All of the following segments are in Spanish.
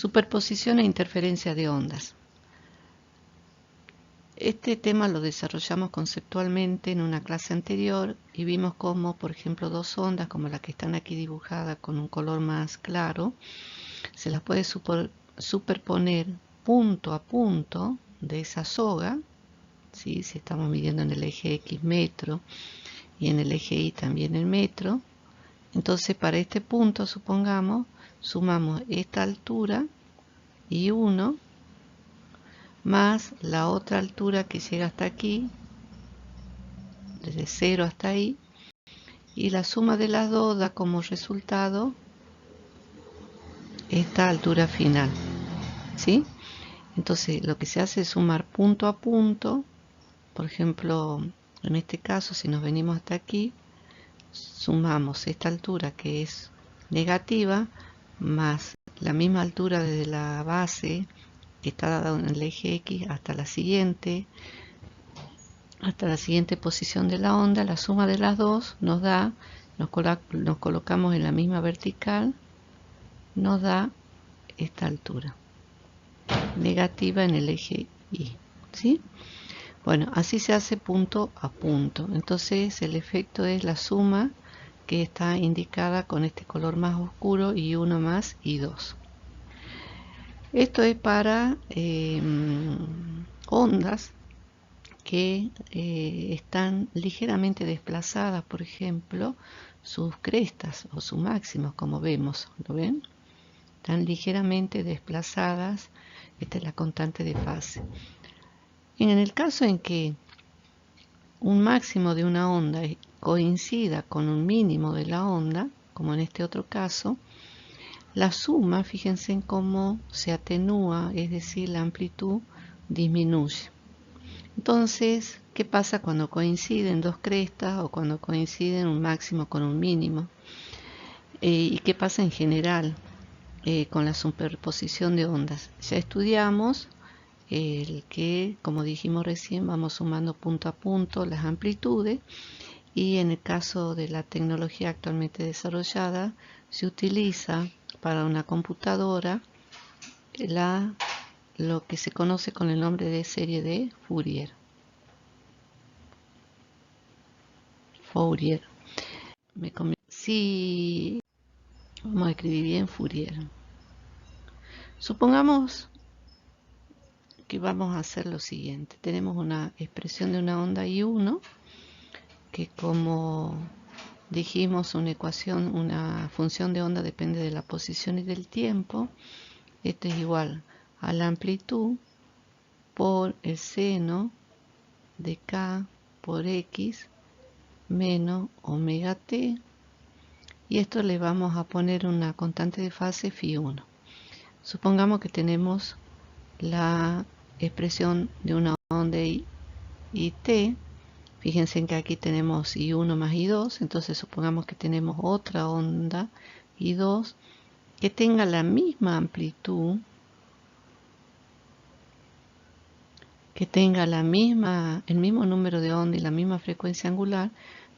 Superposición e interferencia de ondas. Este tema lo desarrollamos conceptualmente en una clase anterior y vimos cómo, por ejemplo, dos ondas como las que están aquí dibujadas con un color más claro, se las puede superponer punto a punto de esa soga, ¿sí? Si estamos midiendo en el eje X metro y en el eje Y también el metro, entonces para este punto, supongamos, sumamos esta altura I1 más la otra altura que llega hasta aquí, desde 0 hasta ahí, y la suma de las dos da como resultado esta altura final, ¿sí? Entonces lo que se hace es sumar punto a punto. Por ejemplo, en este caso, si nos venimos hasta aquí, sumamos esta altura que es negativa más la misma altura desde la base que está dada en el eje X hasta la siguiente posición de la onda. La suma de las dos nos da, nos colocamos en la misma vertical, nos da esta altura negativa en el eje Y, ¿sí? Bueno, así se hace punto a punto. Entonces el efecto es la suma que está indicada con este color más oscuro, I1 más I2. Esto es para ondas que están ligeramente desplazadas, por ejemplo, sus crestas o sus máximos, como vemos, ¿lo ven? Están ligeramente desplazadas. Esta es la constante de fase. En el caso en que un máximo de una onda coincida con un mínimo de la onda, como en este otro caso, la suma, fíjense en cómo se atenúa, es decir, la amplitud disminuye. Entonces, ¿qué pasa cuando coinciden dos crestas o cuando coinciden un máximo con un mínimo? ¿Y qué pasa en general con la superposición de ondas? Ya estudiamos el que, como dijimos recién, vamos sumando punto a punto las amplitudes, y en el caso de la tecnología actualmente desarrollada se utiliza para una computadora lo que se conoce con el nombre de serie de Fourier. Si vamos a escribir bien Fourier. Supongamos que vamos a hacer lo siguiente. Tenemos una expresión de una onda I1 que, como dijimos, una función de onda depende de la posición y del tiempo. Esto es igual a la amplitud por el seno de K por X menos omega t, y esto le vamos a poner una constante de fase Φ1. Supongamos que tenemos la expresión de una onda IT. Fíjense en que aquí tenemos I1 más I2, entonces supongamos que tenemos otra onda I2 que tenga la misma amplitud, que tenga el mismo número de ondas y la misma frecuencia angular,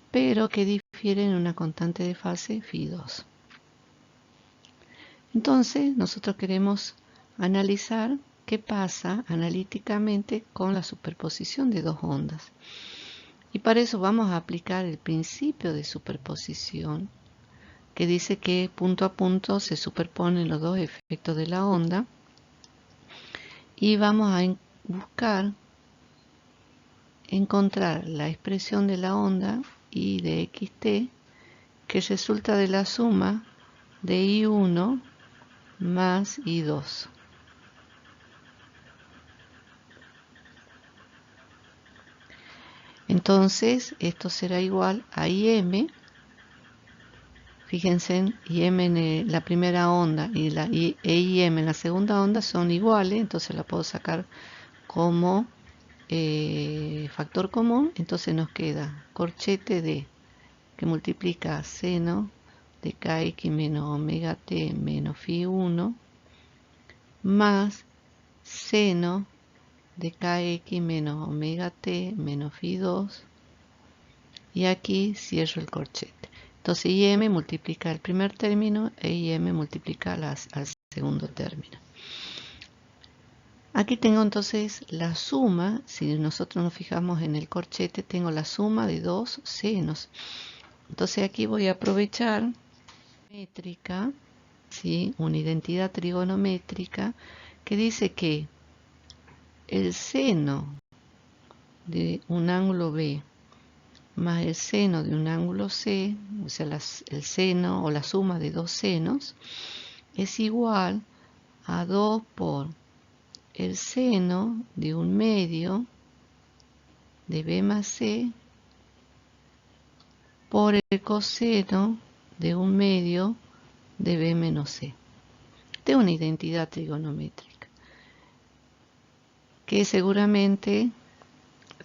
pero que difiere en una constante de fase Φ2. Entonces nosotros queremos analizar qué pasa analíticamente con la superposición de dos ondas. Y para eso vamos a aplicar el principio de superposición, que dice que punto a punto se superponen los dos efectos de la onda, y vamos a encontrar la expresión de la onda I de xt, que resulta de la suma de I1 más I2. Entonces esto será igual a IM. Fíjense, IM en la primera onda y IM en la segunda onda son iguales, entonces la puedo sacar como factor común. Entonces nos queda corchete de, que multiplica seno de kx menos omega t menos Φ1 más seno de kx menos omega t menos Φ2, y aquí cierro el corchete. Entonces IM multiplica el primer término e IM multiplica al segundo término. Aquí tengo entonces la suma, si nosotros nos fijamos en el corchete, tengo la suma de dos senos. Entonces aquí voy a aprovechar métrica, ¿sí? Una identidad trigonométrica que dice que el seno de un ángulo B más el seno de un ángulo C, o sea, el seno o la suma de dos senos, es igual a 2 por el seno de un medio de B más C por el coseno de un medio de B menos C. Esta es una identidad trigonométrica que seguramente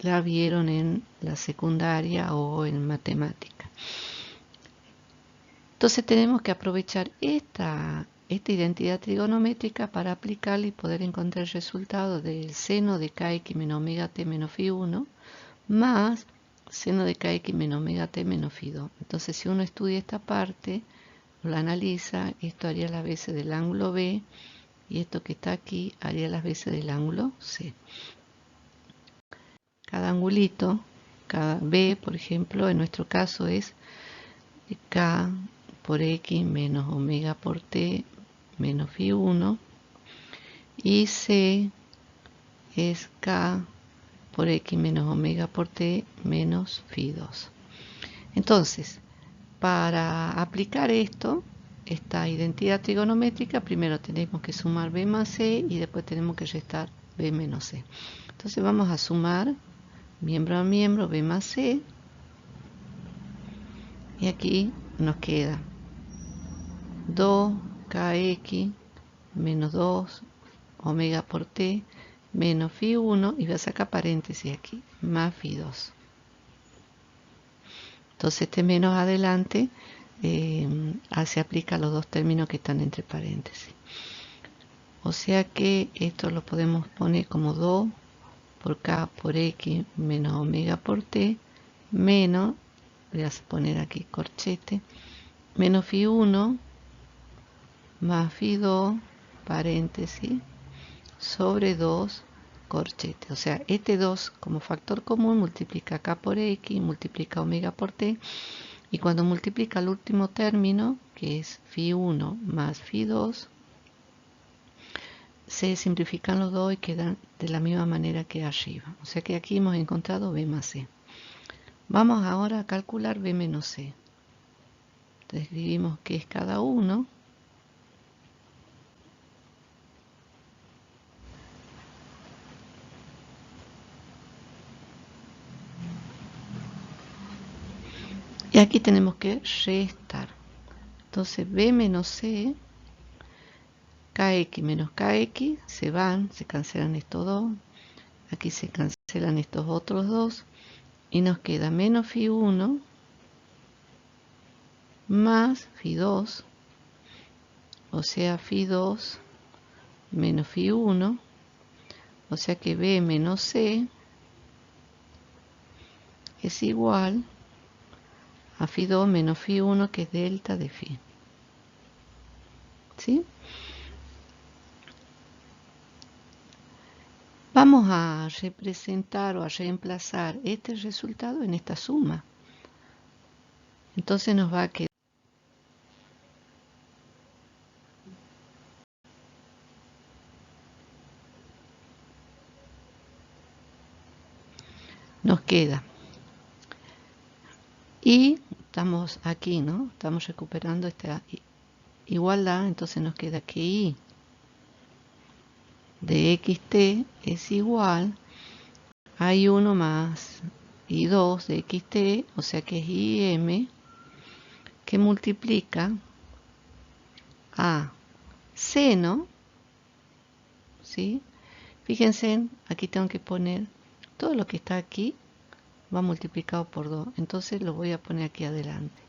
la vieron en la secundaria o en matemática. Entonces tenemos que aprovechar esta identidad trigonométrica para aplicarla y poder encontrar el resultado del seno de kx menos omega t menos phi 1 más seno de kx menos omega t menos phi 2. Entonces si uno estudia esta parte, lo analiza, esto haría las veces del ángulo B y esto que está aquí haría las veces del ángulo C. Cada angulito, cada B, por ejemplo, en nuestro caso es K por X menos omega por T menos phi 1 y C es K por X menos omega por T menos phi 2. Entonces, para aplicar esta identidad trigonométrica, primero tenemos que sumar B más C y después tenemos que restar B menos C. Entonces vamos a sumar miembro a miembro B más C y aquí nos queda 2kx menos 2 omega por t menos phi 1 y voy a sacar paréntesis aquí, más phi 2. Entonces este menos adelante se aplica a los dos términos que están entre paréntesis. O sea que esto lo podemos poner como 2 por k por x menos omega por t menos, voy a poner aquí corchete, menos phi 1 más phi 2 paréntesis sobre 2 corchete. O sea, este 2 como factor común multiplica k por x, multiplica omega por t, y cuando multiplica el último término, que es phi 1 más phi 2, se simplifican los dos y quedan de la misma manera que arriba. O sea que aquí hemos encontrado B más C. Vamos ahora a calcular B menos C. Entonces escribimos qué es cada uno. Y aquí tenemos que restar. Entonces B menos C, KX menos KX, se van, se cancelan estos dos. Aquí se cancelan estos otros dos. Y nos queda menos phi 1 más phi 2. O sea, phi 2 menos phi 1. O sea que B menos C es igual a phi 2 menos phi 1, que es delta de phi. ¿Sí? Vamos a representar o a reemplazar este resultado en esta suma. Entonces nos va a quedar y estamos aquí, ¿no? Estamos recuperando esta igualdad, entonces nos queda que y de xt es igual a i1 más i2 de xt, o sea que es im, que multiplica a seno, ¿sí? Fíjense, aquí tengo que poner todo lo que está aquí, va multiplicado por 2, entonces lo voy a poner aquí adelante.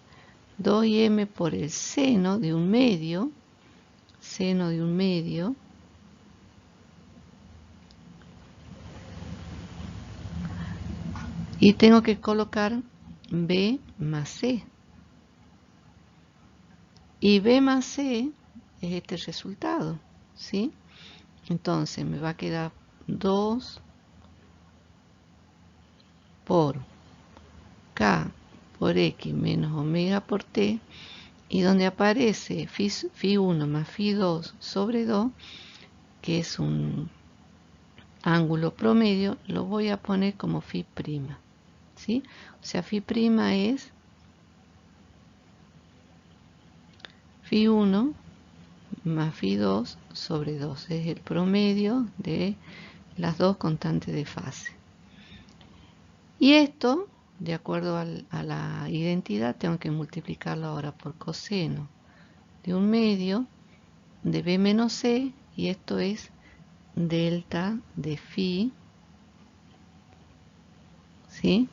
2im por el seno de un medio, y tengo que colocar B más C. Y B más C es este resultado, ¿sí? Entonces me va a quedar 2 por K por X menos omega por T, y donde aparece Φ1 más Φ2 sobre 2, que es un ángulo promedio, lo voy a poner como Φ', ¿sí? O sea, Φ' es Φ1 más Φ2 sobre 2, es el promedio de las dos constantes de fase. Y esto, de acuerdo a la identidad, tengo que multiplicarlo ahora por coseno de un medio de B menos C, y esto es delta de Φ, ¿sí?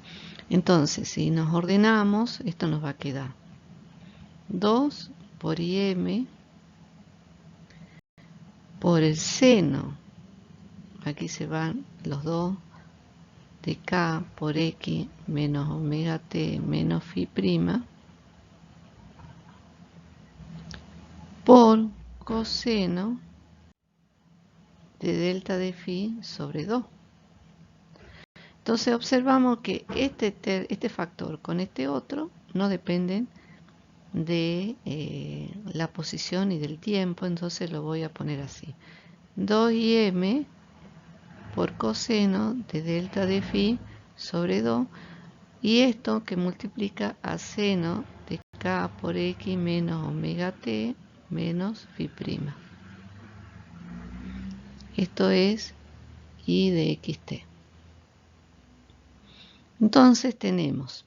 Entonces, si nos ordenamos, esto nos va a quedar 2 por IM por el seno, aquí se van los dos, de K por X menos omega T menos Φ', por coseno de delta de Φ sobre 2. Entonces observamos que este factor con este otro no dependen de la posición y del tiempo, entonces lo voy a poner así: 2im por coseno de delta de Φ sobre 2, y esto que multiplica a seno de K por X menos omega T menos Φ'. Esto es I de xt. Entonces tenemos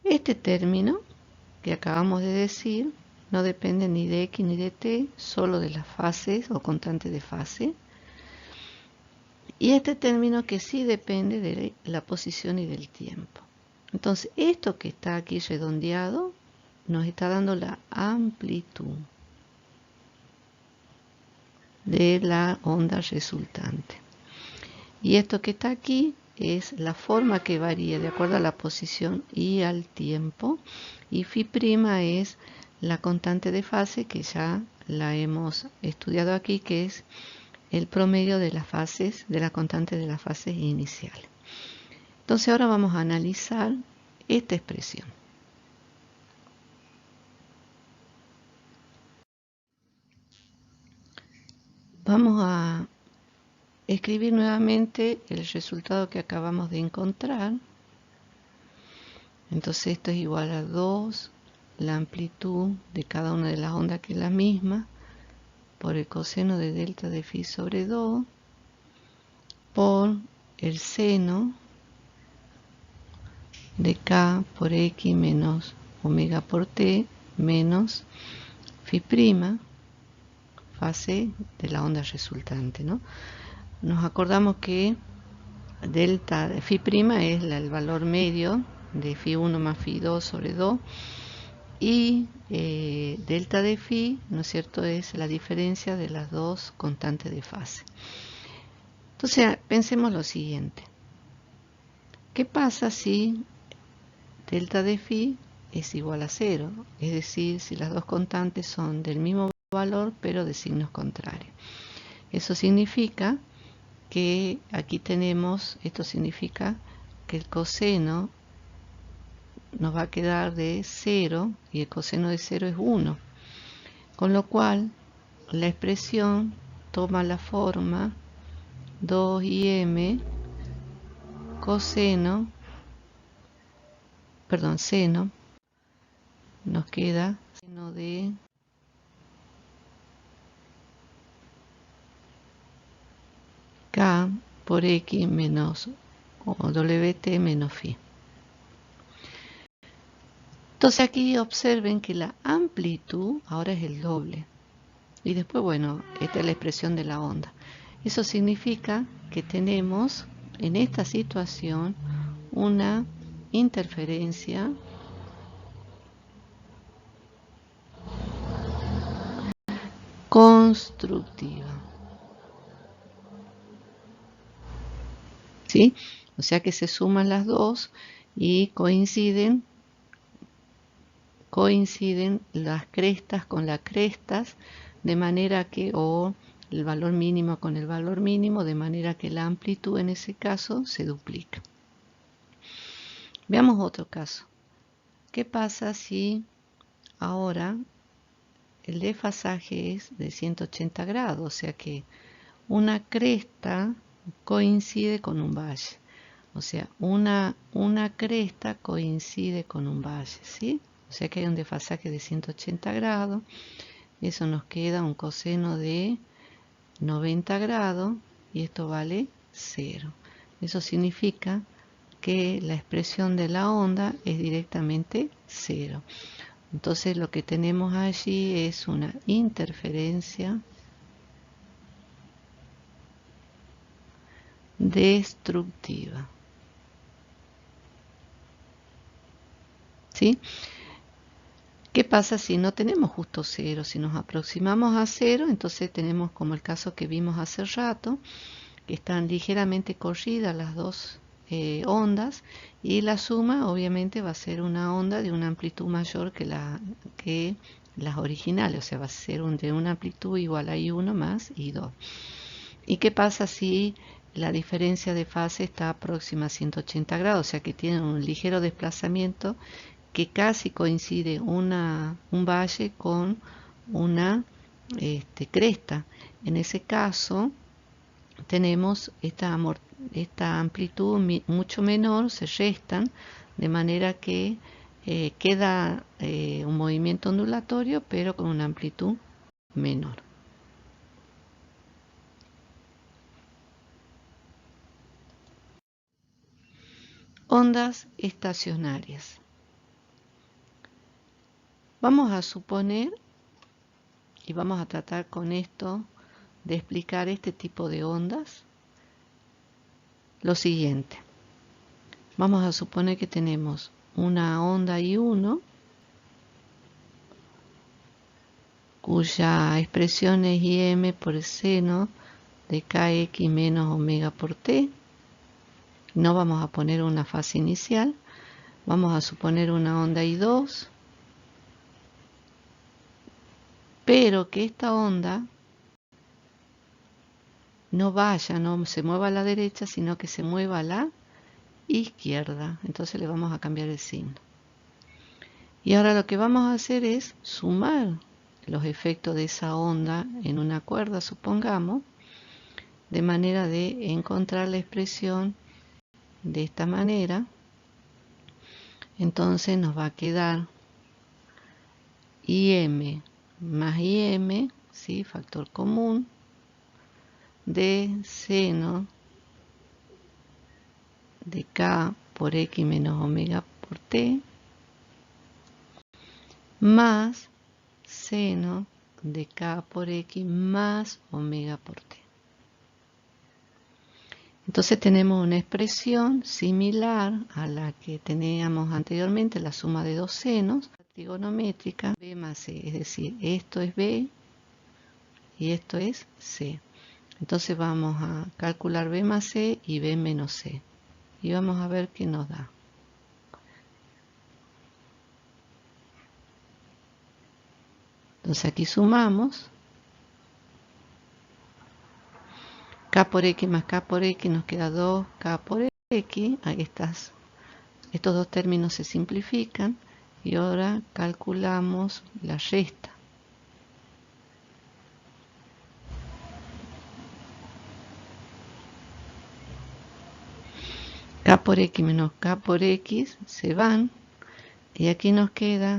este término que acabamos de decir, no depende ni de X ni de T, solo de las fases o constantes de fase. Y este término que sí depende de la posición y del tiempo. Entonces, esto que está aquí redondeado nos está dando la amplitud de la onda resultante. Y esto que está aquí es la forma que varía de acuerdo a la posición y al tiempo. Y Φ' es la constante de fase que ya la hemos estudiado aquí, que es el promedio de las fases, de la constante de las fases iniciales. Entonces ahora vamos a analizar esta expresión. Vamos a escribir nuevamente el resultado que acabamos de encontrar. Entonces esto es igual a 2, la amplitud de cada una de las ondas, que es la misma, por el coseno de delta de Φ sobre 2, por el seno de K por X menos omega por T menos Φ', fase de la onda resultante, ¿no? Nos acordamos que delta de Φ' es el valor medio de Φ1 más Φ2 sobre 2, y delta de Φ, ¿no es cierto?, es la diferencia de las dos constantes de fase. Entonces pensemos lo siguiente: ¿qué pasa si delta de Φ es igual a 0? Es decir, si las dos constantes son del mismo valor pero de signos contrarios. Eso significa que aquí tenemos, esto significa que el coseno nos va a quedar de 0 y el coseno de 0 es 1, con lo cual la expresión toma la forma 2im coseno, perdón, seno, nos queda seno de K por X menos WT menos Φ. Entonces aquí observen que la amplitud ahora es el doble. Y después, bueno, esta es la expresión de la onda. Eso significa que tenemos en esta situación una interferencia constructiva. ¿Sí? O sea que se suman las dos y coinciden coinciden las crestas con las crestas, de manera que, o el valor mínimo con el valor mínimo, de manera que la amplitud en ese caso se duplica. Veamos otro caso. ¿Qué pasa si ahora el desfasaje es de 180 grados? O sea que una cresta coincide con un valle. O sea, una cresta coincide con un valle, ¿sí? O sea que hay un desfasaje de 180 grados. Eso nos queda un coseno de 90 grados y esto vale 0. Eso significa que la expresión de la onda es directamente 0. Entonces lo que tenemos allí es una interferencia destructiva. ¿Sí? ¿Qué pasa si no tenemos justo 0? Si nos aproximamos a 0, entonces tenemos como el caso que vimos hace rato, que están ligeramente corridas las dos ondas, y la suma obviamente va a ser una onda de una amplitud mayor que las originales, o sea, va a ser de una amplitud igual a I1 más I2. ¿Y qué pasa si la diferencia de fase está próxima a 180 grados? O sea, que tiene un ligero desplazamiento que casi coincide un valle con una cresta. En ese caso tenemos esta amplitud mucho menor, se restan, de manera que queda un movimiento ondulatorio, pero con una amplitud menor. Ondas estacionarias. Vamos a suponer, y vamos a tratar con esto de explicar este tipo de ondas, lo siguiente. Vamos a suponer que tenemos una onda I1 cuya expresión es Im por el seno de kx menos omega por t. No vamos a poner una fase inicial. Vamos a suponer una onda I2, pero que esta onda no vaya, no se mueva a la derecha, sino que se mueva a la izquierda. Entonces le vamos a cambiar el signo. Y ahora lo que vamos a hacer es sumar los efectos de esa onda en una cuerda, supongamos, de manera de encontrar la expresión de esta manera. Entonces nos va a quedar Im más Im, ¿sí? Factor común, de seno de k por x menos omega por t, más seno de k por x más omega por t. Entonces tenemos una expresión similar a la que teníamos anteriormente, la suma de dos senos, trigonométrica, b más c, es decir, esto es b y esto es c. Entonces vamos a calcular b más c y b menos c. Y vamos a ver qué nos da. Entonces aquí sumamos. K por x más k por x nos queda 2k por x. Ahí estás. Estos dos términos se simplifican. Y ahora calculamos la resta. K por x menos k por x se van. Y aquí nos queda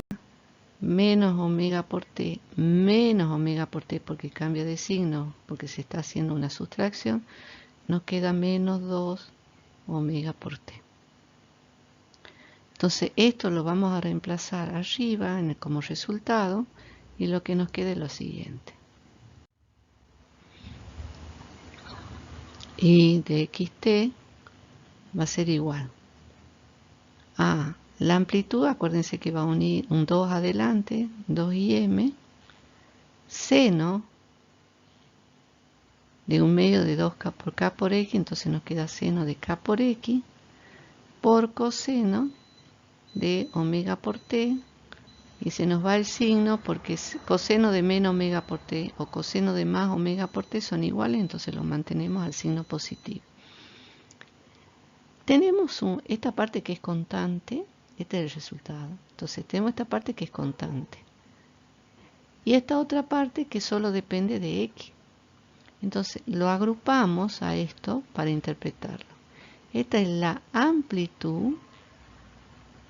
menos omega por t, menos omega por t, porque cambia de signo, porque se está haciendo una sustracción, nos queda menos 2 omega por t. Entonces esto lo vamos a reemplazar arriba como resultado, y lo que nos queda es lo siguiente. Y de xt va a ser igual a la amplitud, acuérdense que va a unir un 2 adelante, 2im, seno de un medio de 2k por k por x, entonces nos queda seno de k por x, por coseno de omega por t, y se nos va el signo porque coseno de menos omega por t o coseno de más omega por t son iguales, entonces lo mantenemos al signo positivo. Tenemos esta parte que es constante, este es el resultado. Entonces tenemos esta parte que es constante. Y esta otra parte que solo depende de x. Entonces lo agrupamos a esto para interpretarlo. Esta es la amplitud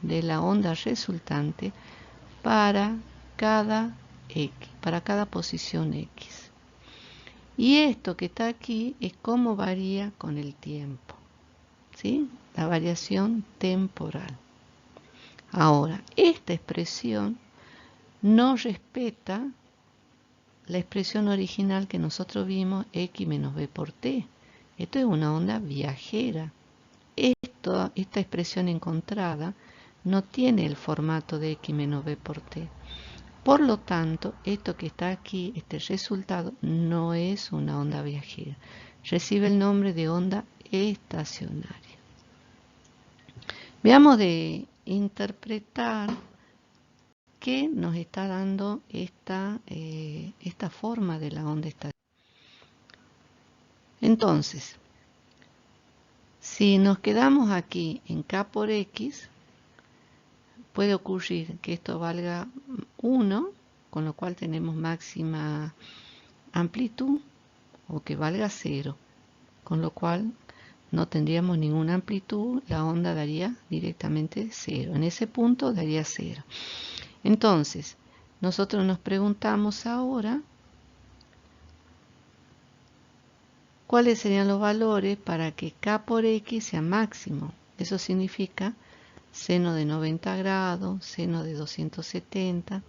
de la onda resultante para cada x, para cada posición x. Y esto que está aquí es cómo varía con el tiempo, ¿sí? La variación temporal. Ahora, esta expresión no respeta la expresión original que nosotros vimos, x menos b por t. Esto es una onda viajera. Esta expresión encontrada no tiene el formato de x menos b por t. Por lo tanto, esto que está aquí, este resultado, no es una onda viajera. Recibe el nombre de onda estacionaria. Veamos de interpretar qué nos está dando esta forma de la onda estacionaria. Entonces, si nos quedamos aquí en k por x, puede ocurrir que esto valga 1, con lo cual tenemos máxima amplitud, o que valga 0, con lo cual no tendríamos ninguna amplitud, la onda daría directamente 0. En ese punto daría 0. Entonces, nosotros nos preguntamos ahora cuáles serían los valores para que k por x sea máximo. Eso significa seno de 90 grados, seno de 270,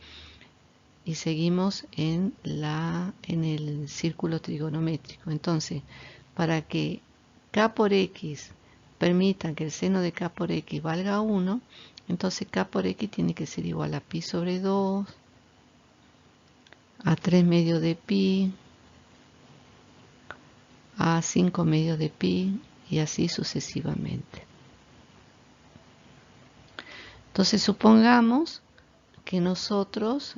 y seguimos en el círculo trigonométrico. Entonces, para que k por x permita que el seno de k por x valga 1, entonces k por x tiene que ser igual a pi sobre 2, a 3 medios de pi, a 5 medios de pi, y así sucesivamente. Entonces supongamos que nosotros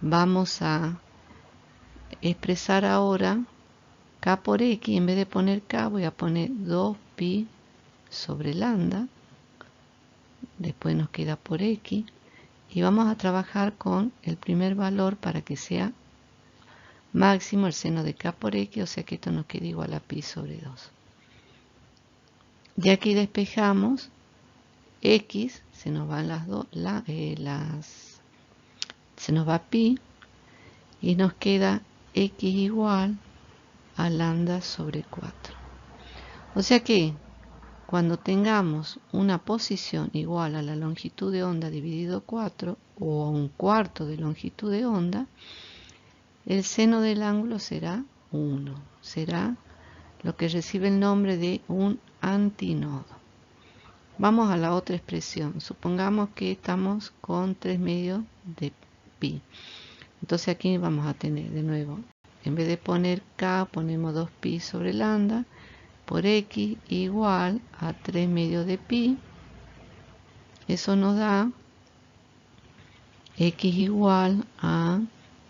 vamos a expresar ahora k por x. En vez de poner k, voy a poner 2pi sobre lambda. Después nos queda por x. Y vamos a trabajar con el primer valor para que sea máximo el seno de k por x, o sea que esto nos queda igual a pi sobre 2. De aquí despejamos x, se nos van se nos va pi, y nos queda x igual a lambda sobre 4. O sea que cuando tengamos una posición igual a la longitud de onda dividido 4, o a un cuarto de longitud de onda, el seno del ángulo será 1. Será lo que recibe el nombre de un antinodo. Vamos a la otra expresión. Supongamos que estamos con 3 medios de pi. Entonces aquí vamos a tener de nuevo, en vez de poner k, ponemos 2pi sobre lambda por x igual a 3 medios de pi. Eso nos da x igual a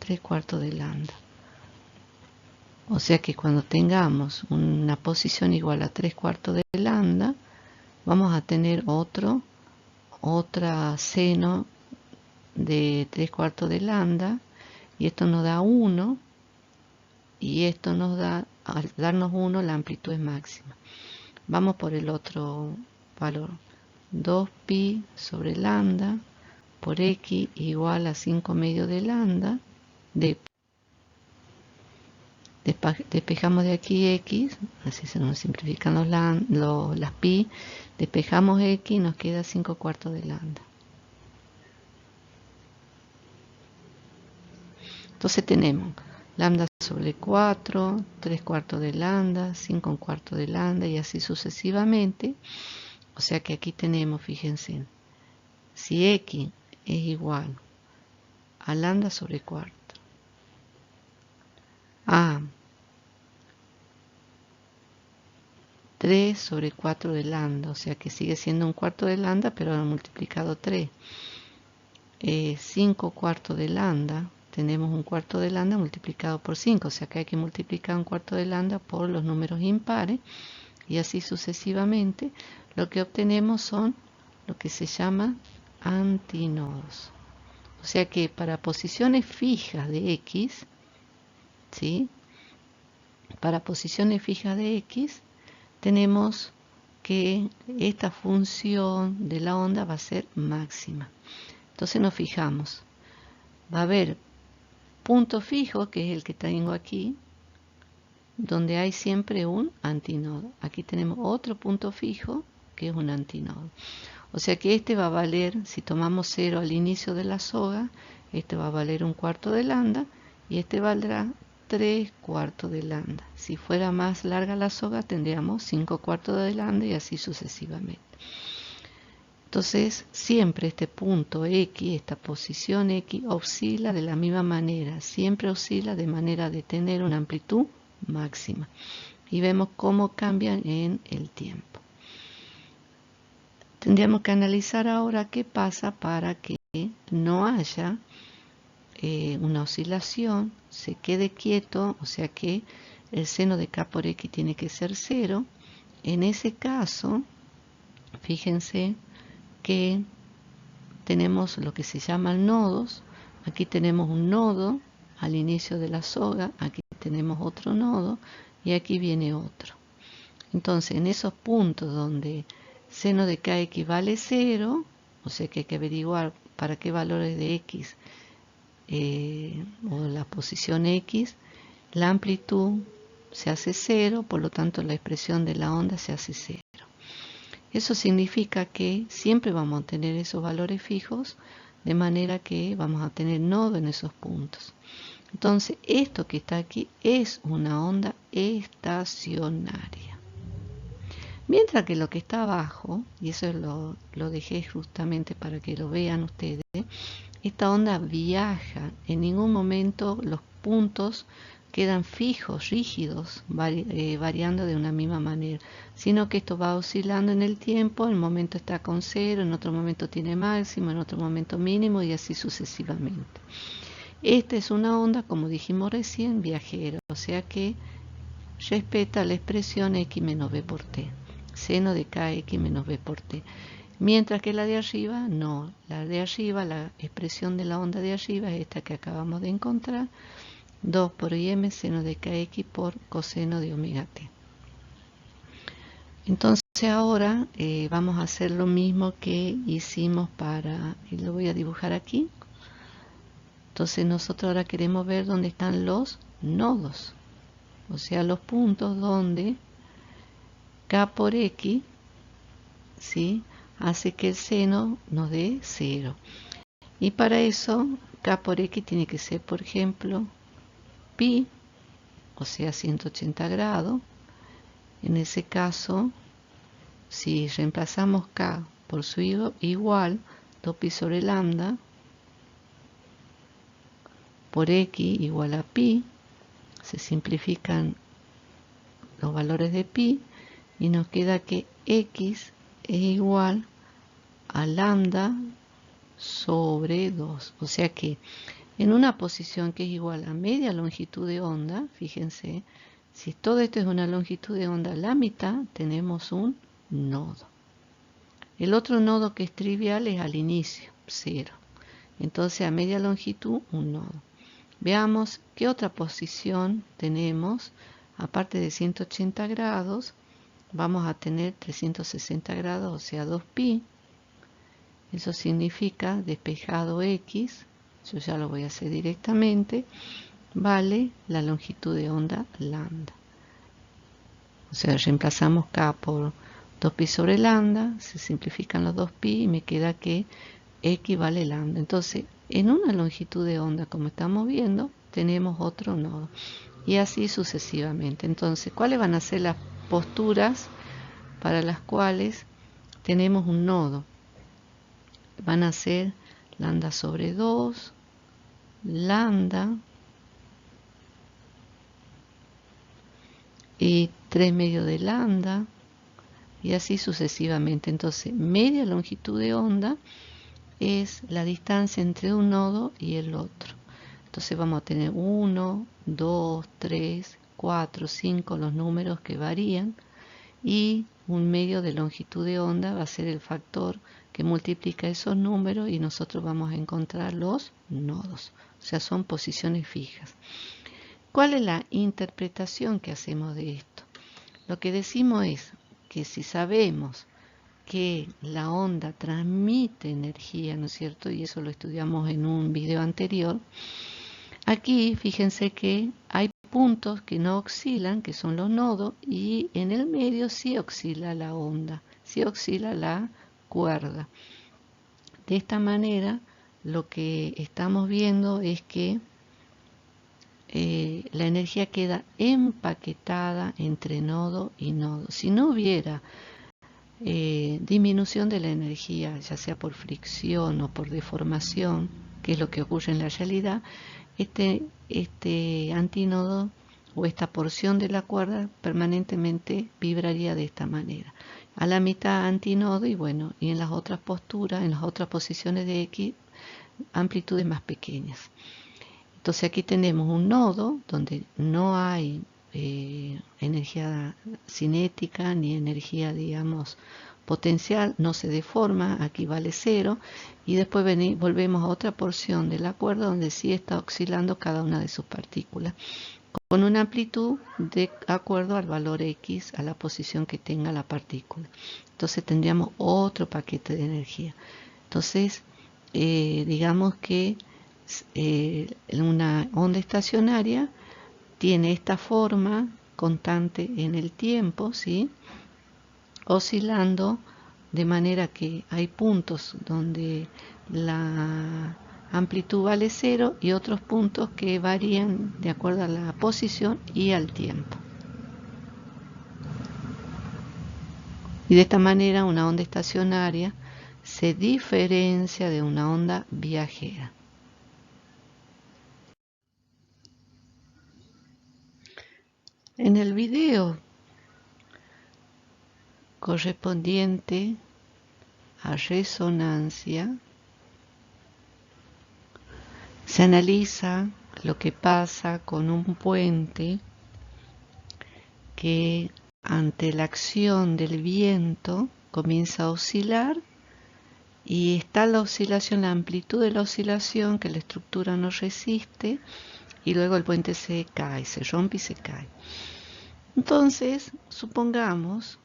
3 cuartos de lambda. O sea que cuando tengamos una posición igual a 3 cuartos de lambda, vamos a tener otra seno de 3 cuartos de lambda, y esto nos da 1, y esto nos da, al darnos 1, la amplitud es máxima. Vamos por el otro valor, 2pi sobre lambda por x igual a 5 medios de lambda. Despejamos de aquí x, así se nos simplifican las pi, despejamos x y nos queda 5 cuartos de lambda. Entonces tenemos lambda sobre 4, 3 cuartos de lambda, 5 cuartos de lambda, y así sucesivamente. O sea que aquí tenemos, fíjense, si x es igual a lambda sobre 4, a 3 sobre 4 de lambda, o sea que sigue siendo un cuarto de lambda, pero multiplicado 3. 5 cuartos de lambda, tenemos un cuarto de lambda multiplicado por 5, o sea que hay que multiplicar un cuarto de lambda por los números impares, y así sucesivamente. Lo que obtenemos son lo que se llama antinodos. O sea que para posiciones fijas de X, ¿sí? Para posiciones fijas de X, tenemos que esta función de la onda va a ser máxima. Entonces nos fijamos, va a haber punto fijo, que es el que tengo aquí, donde hay siempre un antinodo. Aquí tenemos otro punto fijo, que es un antinodo. O sea que este va a valer, si tomamos 0 al inicio de la soga, este va a valer un cuarto de lambda, y este valdrá 3 cuartos de lambda. Si fuera más larga la soga, tendríamos 5 cuartos de lambda y así sucesivamente. Entonces, siempre este punto X, esta posición X, oscila de la misma manera. Siempre oscila de manera de tener una amplitud máxima. Y vemos cómo cambian en el tiempo. Tendríamos que analizar ahora qué pasa para que no haya una oscilación, se quede quieto, o sea que el seno de K por X tiene que ser 0. En ese caso, fíjense que tenemos lo que se llaman nodos. Aquí tenemos un nodo al inicio de la soga, aquí tenemos otro nodo y aquí viene otro. Entonces, en esos puntos donde seno de K equivale 0, o sea que hay que averiguar para qué valores de X o la posición X, la amplitud se hace 0, por lo tanto la expresión de la onda se hace 0. Eso significa que siempre vamos a tener esos valores fijos, de manera que vamos a tener nodo en esos puntos. Entonces, esto que está aquí es una onda estacionaria. Mientras que lo que está abajo, y eso lo dejé justamente para que lo vean ustedes, esta onda viaja. En ningún momento los puntos quedan fijos, rígidos, variando de una misma manera, sino que esto va oscilando en el tiempo. En un momento está con 0, en otro momento tiene máximo, en otro momento mínimo y así sucesivamente. Esta es una onda, como dijimos recién, viajera, o sea que respeta la expresión X menos B por T, seno de KX menos B por T. Mientras que la de arriba, no. La de arriba, la expresión de la onda de arriba es esta que acabamos de encontrar, 2 por IM seno de KX por coseno de omega T. Entonces ahora vamos a hacer lo mismo que hicimos para, y lo voy a dibujar aquí. Entonces nosotros ahora queremos ver dónde están los nodos, o sea, los puntos donde K por X, ¿sí?, hace que el seno nos dé 0. Y para eso, K por X tiene que ser, por ejemplo, pi, o sea, 180 grados. En ese caso, si reemplazamos K por su igual, 2pi sobre lambda, por X igual a pi, se simplifican los valores de pi, y nos queda que X es igual a lambda sobre 2. O sea que en una posición que es igual a media longitud de onda, fíjense, si todo esto es una longitud de onda, la mitad tenemos un nodo. El otro nodo que es trivial es al inicio, 0. Entonces a media longitud, un nodo. Veamos qué otra posición tenemos. Aparte de 180 grados, vamos a tener 360 grados, o sea, 2pi. Eso significa despejado X, yo ya lo voy a hacer directamente, vale la longitud de onda lambda. O sea, reemplazamos K por 2pi sobre lambda, se simplifican los 2pi y me queda que X vale lambda. Entonces, en una longitud de onda, como estamos viendo, tenemos otro nodo. Y así sucesivamente. Entonces, ¿cuáles van a ser las posturas para las cuales tenemos un nodo? Van a ser lambda sobre 2, lambda y 3 medios de lambda, y así sucesivamente. Entonces, media longitud de onda es la distancia entre un nodo y el otro. Entonces vamos a tener 1, 2, 3, 4, 5, los números que varían, y un medio de longitud de onda va a ser el factor que multiplica esos números y nosotros vamos a encontrar los nodos. O sea, son posiciones fijas. ¿Cuál es la interpretación que hacemos de esto? Lo que decimos es que si sabemos que la onda transmite energía, ¿no es cierto? Y eso lo estudiamos en un video anterior. Aquí fíjense que hay puntos que no oscilan, que son los nodos, y en el medio sí oscila la onda, sí oscila la cuerda. De esta manera, lo que estamos viendo es que la energía queda empaquetada entre nodo y nodo. Si no hubiera disminución de la energía, ya sea por fricción o por deformación, que es lo que ocurre en la realidad, este antínodo o esta porción de la cuerda permanentemente vibraría de esta manera. A la mitad antinodo y bueno, y en las otras posturas, en las otras posiciones de X, amplitudes más pequeñas. Entonces aquí tenemos un nodo donde no hay energía cinética ni energía, digamos, potencial, no se deforma, aquí vale 0, y después volvemos a otra porción de la cuerda donde sí está oscilando cada una de sus partículas, con una amplitud de acuerdo al valor X, a la posición que tenga la partícula. Entonces tendríamos otro paquete de energía. Entonces, digamos que una onda estacionaria tiene esta forma constante en el tiempo, ¿sí? Oscilando de manera que hay puntos donde la amplitud vale 0 y otros puntos que varían de acuerdo a la posición y al tiempo. Y de esta manera una onda estacionaria se diferencia de una onda viajera. En el video correspondiente a resonancia se analiza lo que pasa con un puente que ante la acción del viento comienza a oscilar, y está la oscilación, la amplitud de la oscilación que la estructura no resiste, y luego el puente se cae, se rompe y se cae. Entonces, supongamos,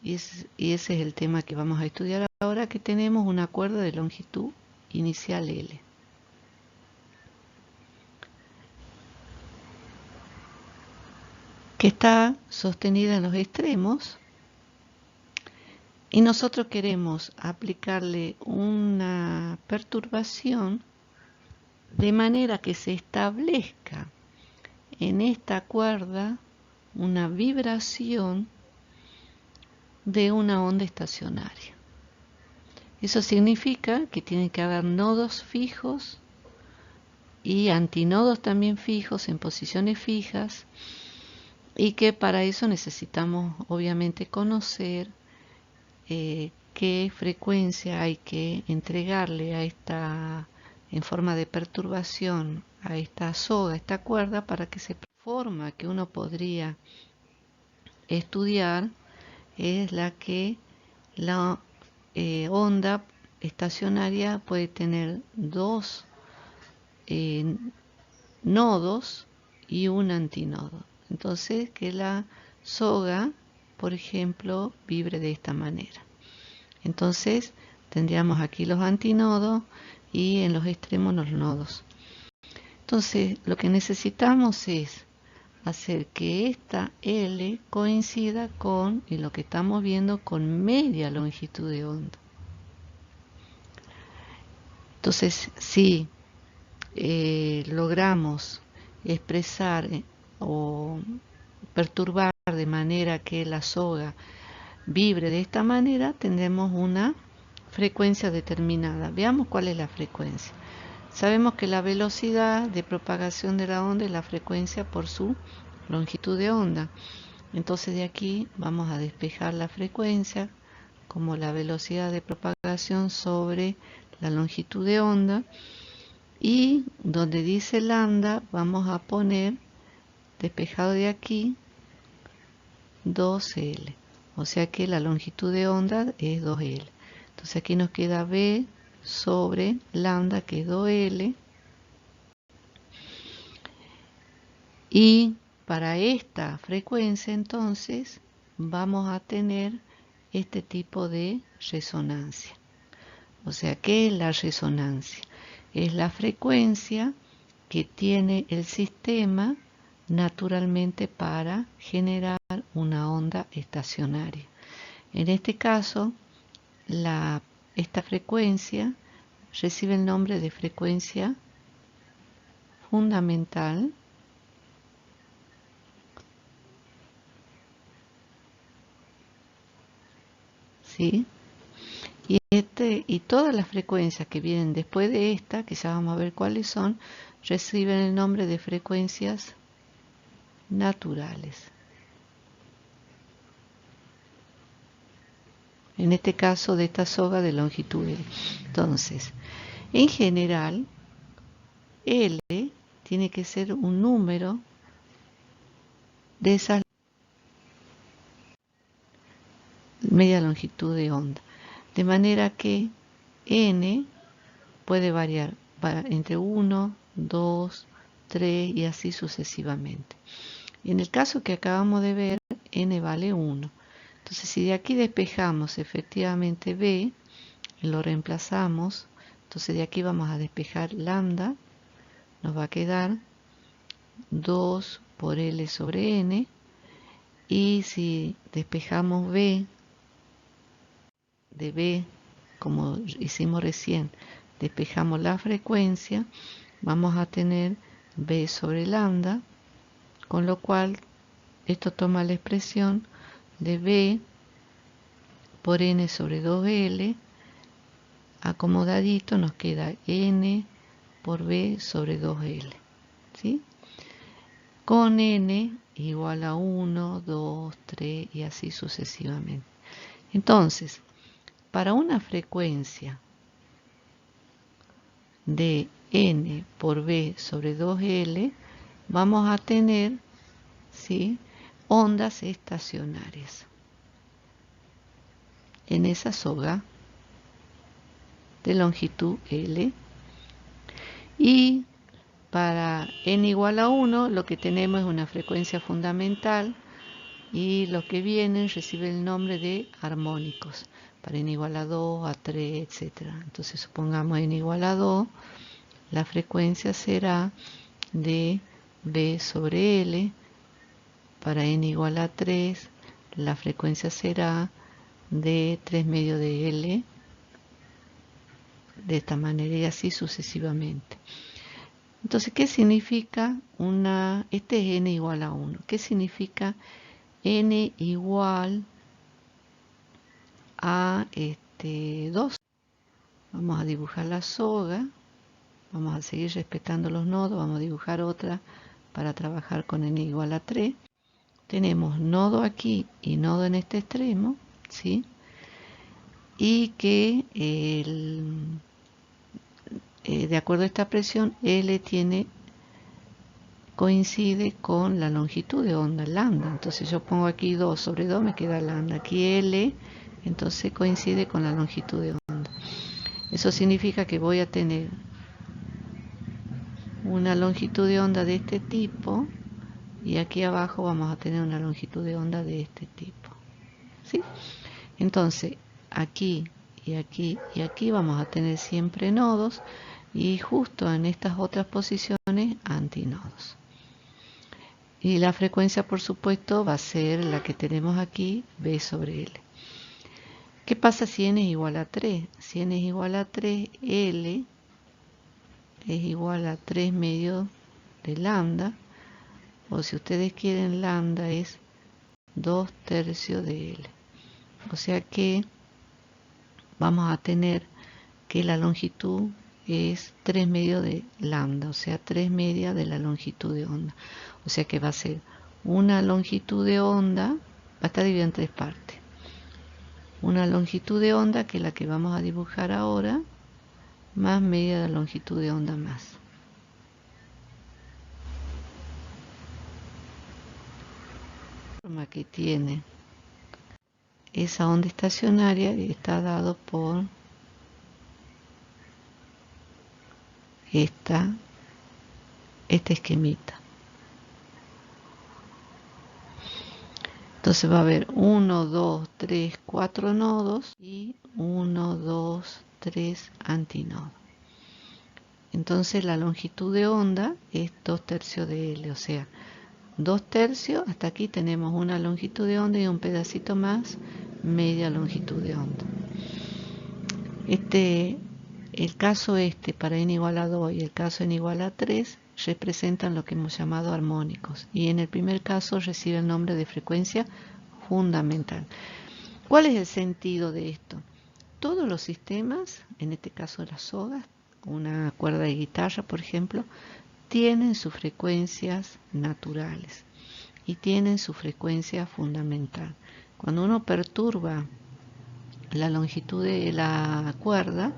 y ese es el tema que vamos a estudiar ahora, que tenemos una cuerda de longitud inicial L. Que está sostenida en los extremos, y nosotros queremos aplicarle una perturbación de manera que se establezca en esta cuerda una vibración de una onda estacionaria. Eso significa que tiene que haber nodos fijos y antinodos también fijos en posiciones fijas, y que para eso necesitamos obviamente conocer qué frecuencia hay que entregarle a esta, en forma de perturbación, a esta soga, a esta cuerda, para que se forma que uno podría estudiar es la que la onda estacionaria puede tener dos nodos y un antinodo. Entonces, que la soga, por ejemplo, vibre de esta manera. Entonces, tendríamos aquí los antinodos y en los extremos los nodos. Entonces, lo que necesitamos es hacer que esta L coincida con, y lo que estamos viendo, con media longitud de onda. Entonces, si logramos expresar o perturbar de manera que la soga vibre de esta manera, tendremos una frecuencia determinada. Veamos cuál es la frecuencia. Sabemos que la velocidad de propagación de la onda es la frecuencia por su longitud de onda. Entonces de aquí vamos a despejar la frecuencia como la velocidad de propagación relación sobre la longitud de onda, y donde dice lambda vamos a poner despejado de aquí 2L, o sea que la longitud de onda es 2L. Entonces aquí nos queda B sobre lambda, que es 2L, y para esta frecuencia entonces vamos a tener este tipo de resonancia. O sea, ¿qué es la resonancia? Es la frecuencia que tiene el sistema naturalmente para generar una onda estacionaria. En este caso, esta frecuencia recibe el nombre de frecuencia fundamental, ¿sí? Y todas las frecuencias que vienen después de esta, que ya vamos a ver cuáles son, reciben el nombre de frecuencias naturales. En este caso de esta soga de longitud L. Entonces, en general, L tiene que ser un número de esa media longitud de onda. De manera que N puede variar entre 1, 2, 3 y así sucesivamente. En el caso que acabamos de ver, N vale 1. Entonces, si de aquí despejamos efectivamente B, lo reemplazamos, entonces de aquí vamos a despejar lambda, nos va a quedar 2 por L sobre N, y si despejamos B, de B, como hicimos recién, despejamos la frecuencia, vamos a tener B sobre lambda, con lo cual esto toma la expresión de B por N sobre 2L, acomodadito nos queda N por B sobre 2L, ¿sí? Con N igual a 1, 2, 3 y así sucesivamente. Entonces, para una frecuencia de N por B sobre 2L, vamos a tener, ¿sí?, ondas estacionarias en esa soga de longitud L. Y para n igual a 1 lo que tenemos es una frecuencia fundamental, y los que vienen reciben el nombre de armónicos. Para n igual a 2, a 3, etc. Entonces supongamos n igual a 2, la frecuencia será de B sobre L. Para n igual a 3, la frecuencia será de 3 medios de L, de esta manera y así sucesivamente. Entonces, ¿qué significa este es n igual a 1? ¿Qué significa n igual a 2? Vamos a dibujar la soga, vamos a seguir respetando los nodos, vamos a dibujar otra para trabajar con n igual a 3. Tenemos nodo aquí y nodo en este extremo, ¿sí? Y que de acuerdo a esta presión, L coincide con la longitud de onda, lambda. Entonces yo pongo aquí 2 sobre 2, me queda lambda. Aquí L, entonces coincide con la longitud de onda. Eso significa que voy a tener una longitud de onda de este tipo, y aquí abajo vamos a tener una longitud de onda de este tipo, ¿sí? Entonces, aquí y aquí y aquí vamos a tener siempre nodos, y justo en estas otras posiciones antinodos. Y la frecuencia, por supuesto, va a ser la que tenemos aquí, B sobre L. ¿Qué pasa si n es igual a 3? Si n es igual a 3, L es igual a 3 medios de lambda, o si ustedes quieren, lambda es 2 tercios de L. O sea que vamos a tener que la longitud es 3 medios de lambda, o sea 3 medias de la longitud de onda. O sea que va a ser una longitud de onda, va a estar dividida en tres partes. una longitud de onda, que es la que vamos a dibujar ahora, más media de longitud de onda más. La forma que tiene esa onda estacionaria está dado por este esquemita. Entonces va a haber 1, 2, 3, 4 nodos y 1, 2, 3 antinodos. Entonces la longitud de onda es 2/3 de L, o sea, 2/3, hasta aquí tenemos una longitud de onda y un pedacito más, media longitud de onda. El caso para n igual a 2 y el caso n igual a 3 representan lo que hemos llamado armónicos, y en el primer caso recibe el nombre de frecuencia fundamental. ¿Cuál es el sentido de esto? Todos los sistemas, en este caso las sogas, una cuerda de guitarra por ejemplo, tienen sus frecuencias naturales y tienen su frecuencia fundamental. Cuando uno perturba la longitud de la cuerda,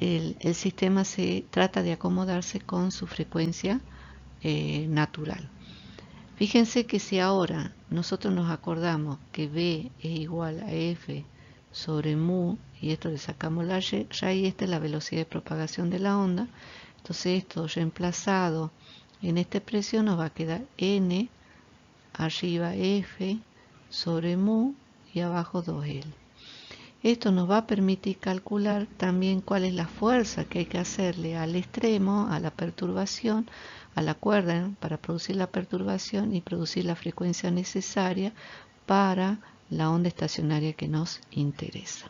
el sistema se trata de acomodarse con su frecuencia natural. Fíjense que si ahora nosotros nos acordamos que B es igual a F sobre mu, y esto le sacamos la y, esta es la velocidad de propagación de la onda, entonces esto reemplazado en esta expresión nos va a quedar n arriba F sobre mu y abajo 2L. Esto nos va a permitir calcular también cuál es la fuerza que hay que hacerle al extremo, a la perturbación, a la cuerda, para producir la perturbación y producir la frecuencia necesaria para la onda estacionaria que nos interesa.